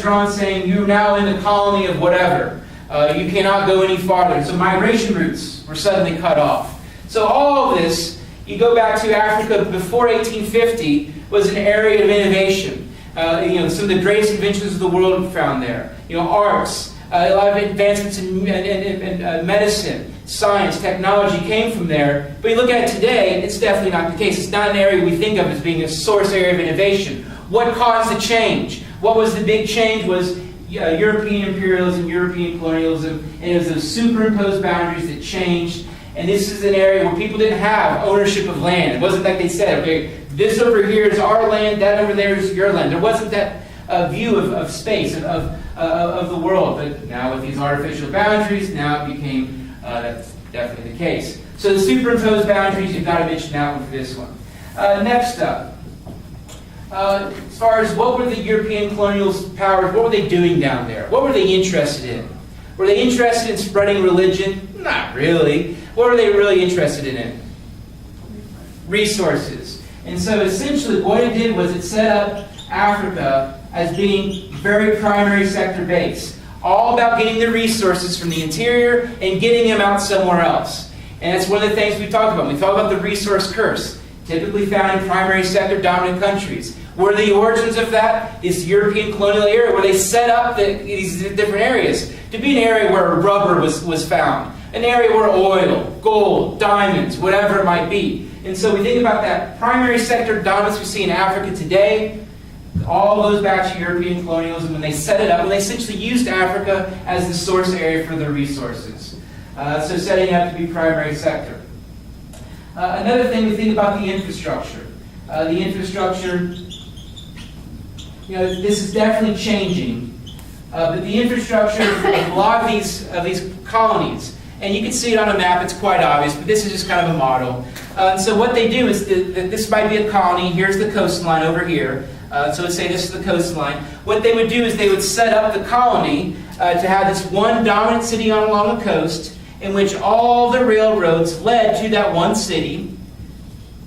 drawn, saying, "You're now in the colony of whatever. You cannot go any farther." So migration routes were suddenly cut off. So all of this, you go back to Africa before 1850, was an area of innovation. Some of the greatest inventions of the world were found there. Arts, a lot of advancements in medicine, science, technology came from there. But you look at it today, it's definitely not the case. It's not an area we think of as being a source area of innovation. What caused the change? What was the big change was European imperialism, European colonialism, and it was those superimposed boundaries that changed. And this is an area where people didn't have ownership of land. It wasn't like they said, okay, this over here is our land, that over there is your land. There wasn't that view of space, of the world. But now with these artificial boundaries, now it became, that's definitely the case. So the superimposed boundaries, you've got to mention that one for this one. Next up, as far as what were the European colonial powers, what were they doing down there? What were they interested in? Were they interested in spreading religion? Not really. What were they really interested in? Resources. And so essentially what it did was it set up Africa as being very primary sector based. All about getting the resources from the interior and getting them out somewhere else. And that's one of the things we talk about. We talk about the resource curse, typically found in primary sector dominant countries. Where are the origins of that? This European colonial era where they set up these different areas to be an area where rubber was found. An area where oil, gold, diamonds, whatever it might be. And so we think about that primary sector dominance we see in Africa today. All goes back to European colonialism when they set it up, and they essentially used Africa as the source area for their resources. So setting up to be primary sector. Another thing we think about the infrastructure. The infrastructure, this is definitely changing. But the infrastructure of a lot of these colonies, and you can see it on a map, it's quite obvious, but this is just kind of a model. So what they do is, this might be a colony, here's the coastline over here. So let's say this is the coastline. What they would do is they would set up the colony to have this one dominant city along the coast in which all the railroads led to that one city,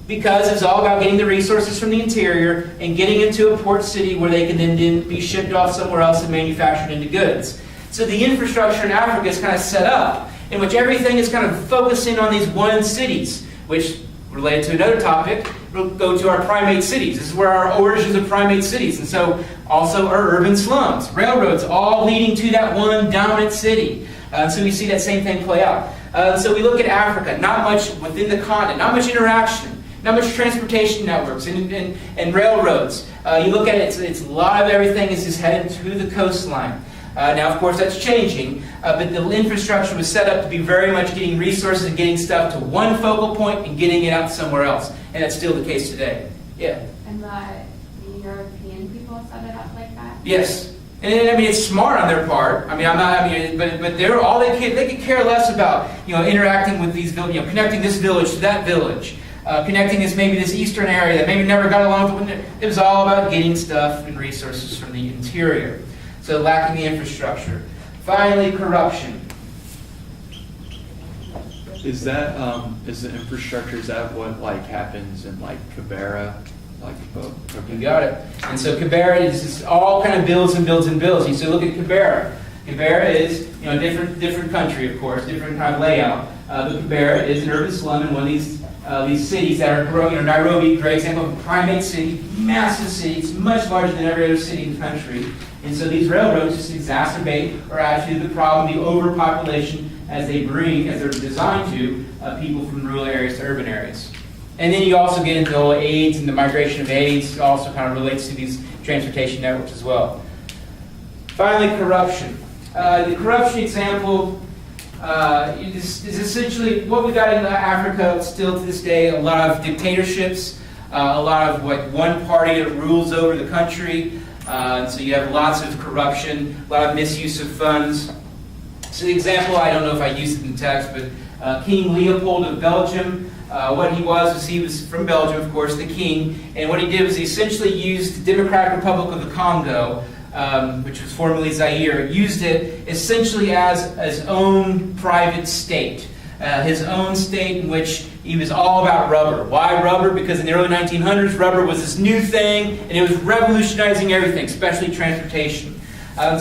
because it's all about getting the resources from the interior and getting into a port city where they can then be shipped off somewhere else and manufactured into goods. So the infrastructure in Africa is kind of set up in which everything is kind of focusing on these one cities, which, related to another topic, we'll go to our primate cities. This is where our origins of primate cities. And so also our urban slums, railroads, all leading to that one dominant city. So we see that same thing play out. So we look at Africa, not much within the continent, not much interaction. Not much transportation networks and railroads. You look at it, it's a lot of everything is just headed to the coastline. Now, of course, that's changing, but the infrastructure was set up to be very much getting resources and getting stuff to one focal point and getting it out somewhere else. And that's still the case today. Yeah? And the European people set it up like that? Yes. And I mean, it's smart on their part. I mean, but they're all they could care less about, interacting with these, connecting this village to that village, connecting this eastern area that maybe never got along with. It was all about getting stuff and resources from the interior. So lacking the infrastructure. Finally, corruption. Is that, is the infrastructure, is that what like happens in like Kibera? You got it. And so Kibera is just all kind of builds and builds and builds. So look at Kibera. Kibera is, different country, of course, different kind of layout. But Kibera is an urban slum in one of these cities that are growing. Nairobi, great example of a primate city, massive city. It's much larger than every other city in the country. And so these railroads just exacerbate or add to the problem, the overpopulation, as they're designed to, people from rural areas to urban areas. And then you also get into the whole AIDS and the migration of AIDS also kind of relates to these transportation networks as well. Finally, corruption. The corruption example is essentially what we got in Africa still to this day, a lot of dictatorships, a lot of one party that rules over the country. So you have lots of corruption, a lot of misuse of funds. So the example, I don't know if I used it in text, but King Leopold of Belgium, what he was from Belgium, of course, the king, and what he did was he essentially used the Democratic Republic of the Congo, which was formerly Zaire, used it essentially as his own private state, his own state in which he was all about rubber. Why rubber? Because in the early 1900s, rubber was this new thing, and it was revolutionizing everything, especially transportation.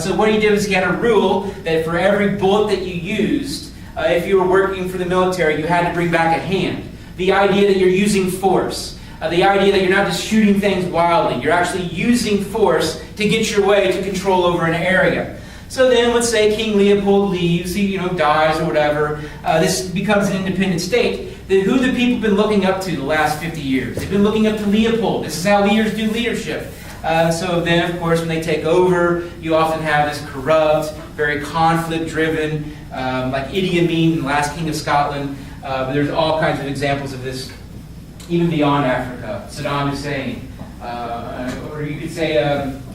So what he did was he had a rule that for every bullet that you used, if you were working for the military, you had to bring back a hand. The idea that you're using force. The idea that you're not just shooting things wildly. You're actually using force to get your way to control over an area. So then, let's say King Leopold leaves, he dies or whatever. This becomes an independent state. Who the people been looking up to the last 50 years? They've been looking up to Leopold. This is how leaders do leadership. So then, of course, when they take over, you often have this corrupt, very conflict-driven, like Idi Amin, the last king of Scotland. But there's all kinds of examples of this, even beyond Africa. Saddam Hussein, or you could say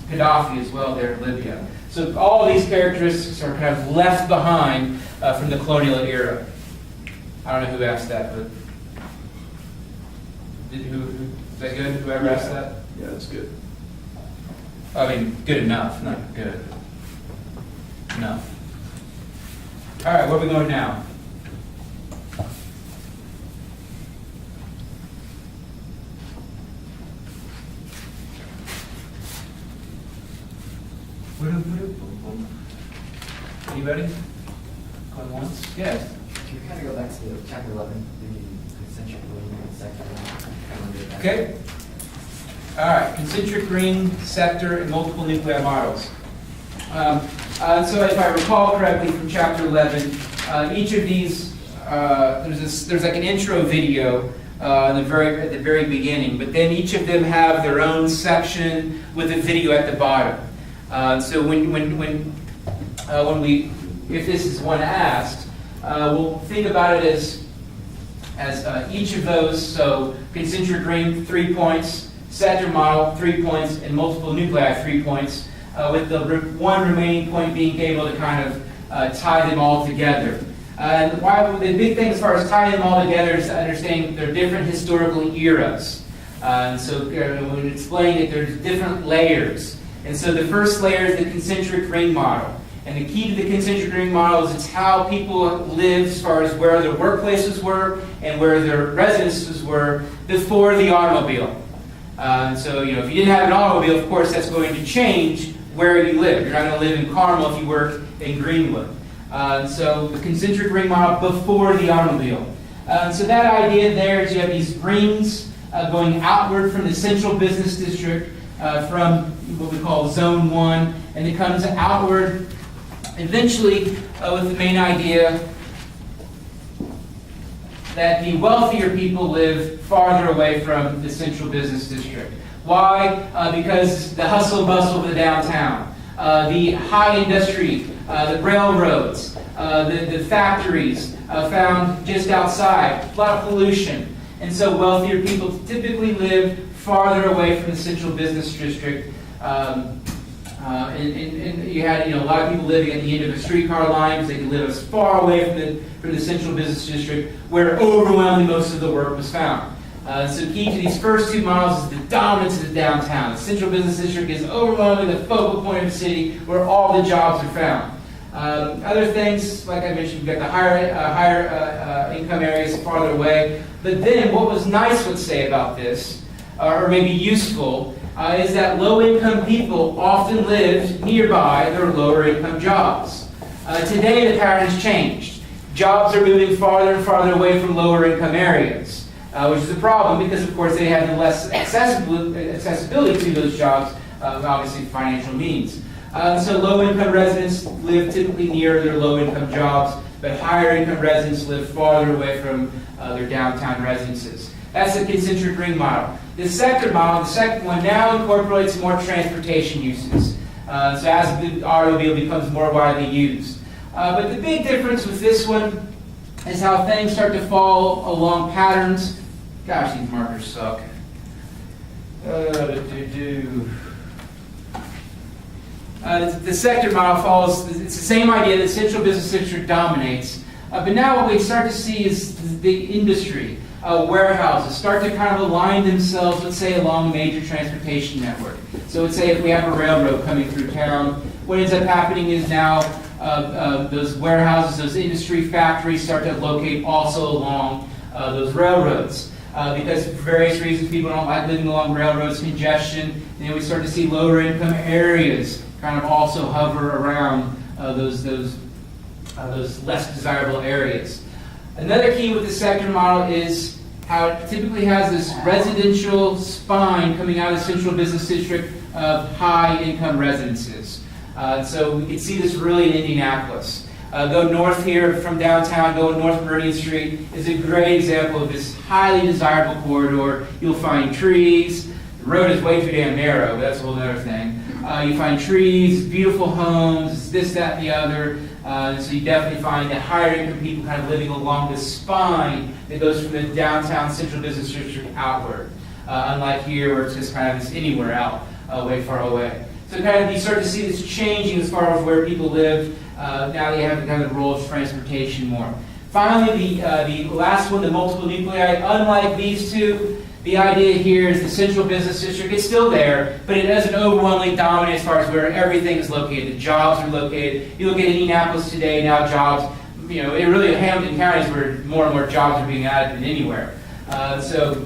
Gaddafi as well there in Libya. So all of these characteristics are kind of left behind from the colonial era. I don't know who asked that, but is that good? Whoever asked that? Yeah, that's good. I mean, good enough, not good. Enough. All right, where are we going now? Anybody? Going once? Yes. Can we kind of go back to chapter 11, the concentric ring sector? Okay. All right. Concentric ring, sector, and multiple nuclei models. So if I recall correctly from chapter 11, each of these, there's like an intro video at the very beginning, but then each of them have their own section with a video at the bottom. So if this is one asked, we'll think about it as each of those. So concentric ring, 3 points; sector model, 3 points; and multiple nuclei, 3 points. With the one remaining point being able to kind of tie them all together. And the big thing as far as tying them all together is understanding they're different historical eras. And so when explaining it, there's different layers. And so the first layer is the concentric ring model. And the key to the concentric ring model is it's how people lived as far as where their workplaces were and where their residences were before the automobile. So if you didn't have an automobile, of course, that's going to change where you live. You're not going to live in Carmel if you work in Greenwood. So the concentric ring model before the automobile. So that idea there is you have these rings going outward from the central business district, from what we call Zone 1, and it comes outward eventually with the main idea that the wealthier people live farther away from the central business district. Why? Because the hustle and bustle of the downtown, the high industry, the railroads, the factories found just outside, a lot of pollution. And so wealthier people typically live farther away from the central business district And you had a lot of people living at the end of the streetcar lines. They could live as far away from the central business district where overwhelmingly most of the work was found. So key to these first 2 models is the dominance of the downtown. The central business district is overwhelmingly the focal point of the city where all the jobs are found. Other things, like I mentioned, you've got the higher income areas farther away. But then what was nice, let's say, about this, or maybe useful, is that low-income people often lived nearby their lower-income jobs. Today, the pattern has changed. Jobs are moving farther and farther away from lower-income areas, which is a problem because, of course, they have the less accessibility to those jobs, obviously financial means. So low-income residents live typically near their low-income jobs, but higher-income residents live farther away from their downtown residences. That's the concentric ring model. The sector model, the second one, now incorporates more transportation uses. So as the automobile becomes more widely used. But the big difference with this one is how things start to fall along patterns. Gosh, these markers suck. The sector model follows, it's the same idea that central business district dominates. But now what we start to see is the industry. Warehouses start to kind of align themselves, let's say, along a major transportation network. So let's say if we have a railroad coming through town, what ends up happening is now those warehouses, those industry factories start to locate also along those railroads. Because for various reasons, people don't like living along railroads, congestion, and then we start to see lower income areas kind of also hover around those less desirable areas. Another key with the sector model is how it typically has this residential spine coming out of the central business district of high-income residences. So we can see this really in Indianapolis. Go north here from downtown, go North Meridian Street is a great example of this highly desirable corridor. You'll find trees. The road is way too damn narrow, but that's a whole other thing. You find trees, beautiful homes, this, that, and the other. So you definitely find that higher income people kind of living along the spine that goes from the downtown central business district outward. Unlike here where it's just kind of this anywhere out, way far away. So kind of you start to see this changing as far as where people live. Now they have the kind of role of transportation more. Finally, the last one, the multiple nuclei, unlike these two, the idea here is the central business district is still there, but it doesn't overwhelmingly dominate as far as where everything is located. The jobs are located. You look at Indianapolis today, now jobs, it really Hamilton County is where more and more jobs are being added than anywhere. So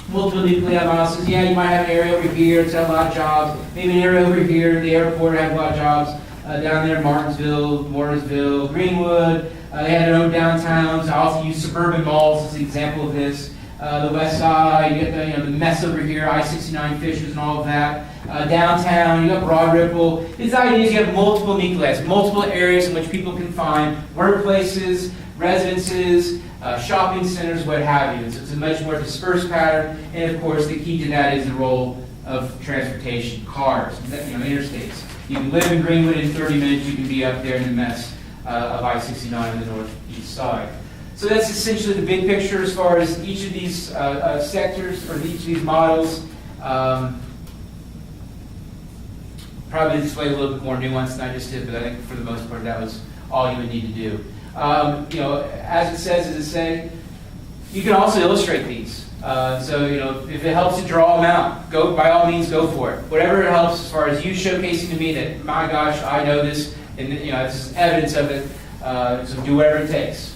multiple nuclei model says, yeah, you might have an area over here, it's got a lot of jobs. Maybe an area over here, the airport has a lot of jobs. Down there in Martinsville, Mooresville, Greenwood, they had their own downtowns. I also use suburban malls as an example of this. The west side, you get the mess over here, I-69 Fishers and all of that. Downtown, you got Broad Ripple. His idea is you have multiple nuclei, multiple areas in which people can find workplaces, residences, shopping centers, what have you. So it's a much more dispersed pattern. And of course, the key to that is the role of transportation, cars, interstates. You can live in Greenwood in 30 minutes, you can be up there in the mess of I-69 on the northeast side. So that's essentially the big picture as far as each of these sectors or each of these models. Probably display a little bit more nuance than I just did, but I think for the most part that was all you would need to do. As it says, as it say, you can also illustrate these. So if it helps to draw them out, by all means go for it. Whatever it helps as far as you showcasing to me that, my gosh, I know this, and this is evidence of it. So do whatever it takes.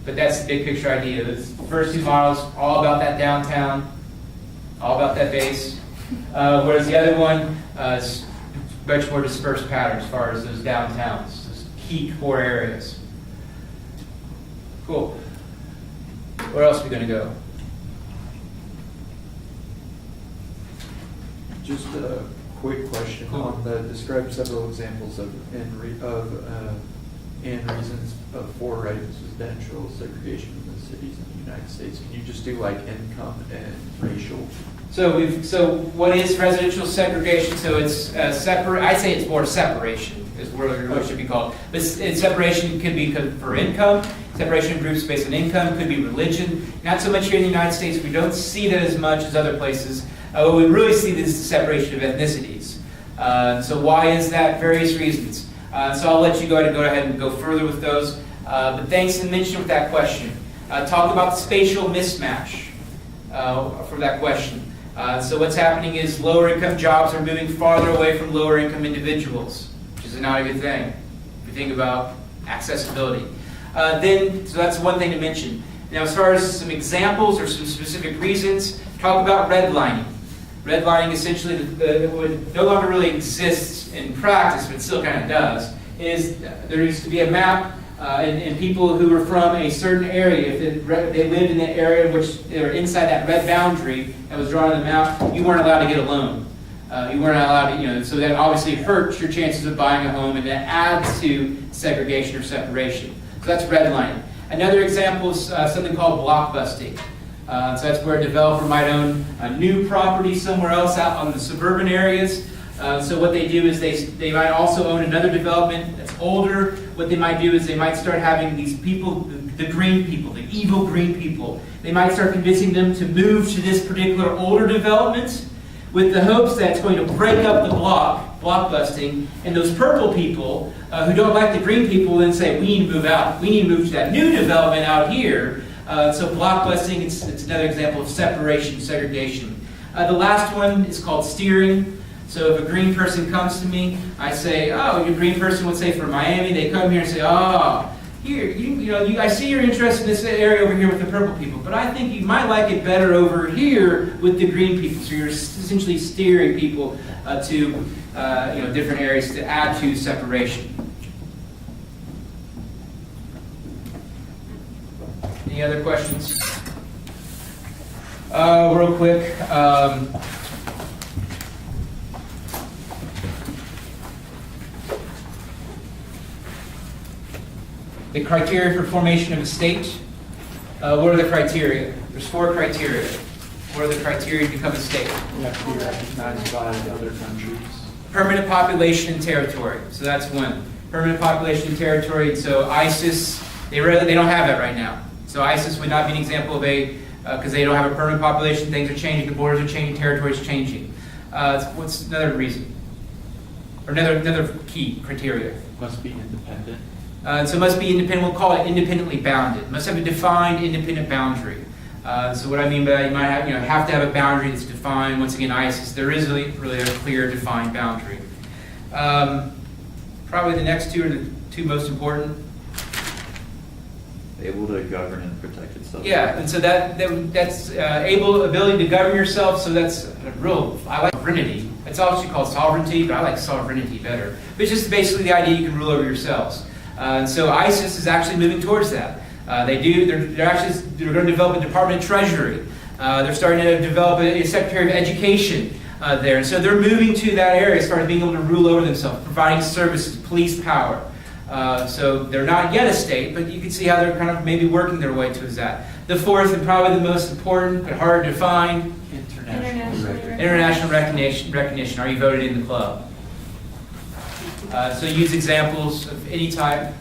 But that's the big picture idea. The first two models, all about that downtown, all about that base. Whereas the other one is much more dispersed pattern as far as those downtowns, those key core areas. Cool. Where else are we going to go? Just a quick question on the describe several examples of and reasons for residential segregation in the cities in the United States. Can you just do like income and racial? So what is residential segregation? So it's separate. I say it's more separation is what it should be called. But separation could be for income. Separation of groups based on income could be religion. Not so much here in the United States. We don't see that as much as other places. What we really see is the separation of ethnicities. So why is that? Various reasons. So I'll let you go ahead and go further with those. But thanks and mention with that question. Talk about the spatial mismatch for that question. So what's happening is lower income jobs are moving farther away from lower income individuals, which is not a good thing if you think about accessibility. So that's one thing to mention. Now, as far as some examples or some specific reasons, talk about redlining. Redlining essentially what no longer really exists in practice, but it still kind of does, is there used to be a map and people who were from a certain area, if they lived in the area which they were inside that red boundary that was drawn on the map, you weren't allowed to get a loan. You weren't allowed to, so that obviously hurts your chances of buying a home, and that adds to segregation or separation. So that's redlining. Another example is something called blockbusting. So that's where a developer might own a new property somewhere else out on the suburban areas. So what they do is they might also own another development that's older. What they might do is they might start having these people, the green people, the evil green people. They might start convincing them to move to this particular older development with the hopes that it's going to break up the blockbusting. And those purple people who don't like the green people then say, we need to move out. We need to move to that new development out here. So blockbusting, it's another example of separation, segregation. The last one is called steering. So if a green person comes to me, I say, oh, a green person would say for Miami, they come here and say, oh, here, I see you're interested in this area over here with the purple people, but I think you might like it better over here with the green people. So you're essentially steering people to different areas to add to separation. Any other questions? Real quick. The criteria for formation of a state. What are the criteria? There's 4 criteria. What are the criteria to become a state? You have to be recognized by other countries. Permanent population and territory. So that's one. Permanent population and territory. So ISIS, they don't have that right now. So ISIS would not be an example of because they don't have a permanent population. Things are changing. The borders are changing. Territories are changing. What's another reason? Or another key criteria? Must be independent. So it must be independent. We'll call it independently bounded. It must have a defined independent boundary. So what I mean by that, you might have to have a boundary that's defined. Once again, ISIS, there is really a clear, defined boundary. Probably the next 2 are the 2 most important. Able to govern and protect itself. Yeah, and so that's ability to govern yourself. So that's I like sovereignty. It's actually called sovereignty, but I like sovereignty better. But it's just basically the idea you can rule over yourselves. So ISIS is actually moving towards that. They're going to develop a Department of Treasury. They're starting to develop a Secretary of Education there. And so they're moving to that area as far as being able to rule over themselves, providing services, police power. So they're not yet a state, but you can see how they're kind of maybe working their way towards that. The 4th, and probably the most important, but hard to define, international recognition. Are you voted in the club? So use examples of any type,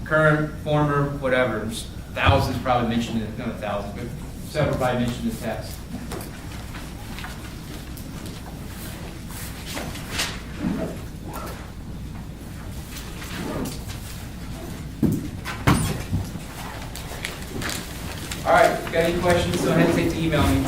current, former, whatever. There's thousands probably mentioned in not thousands, but several probably mentioned in the text. All right, got any questions? Don't hesitate to email me.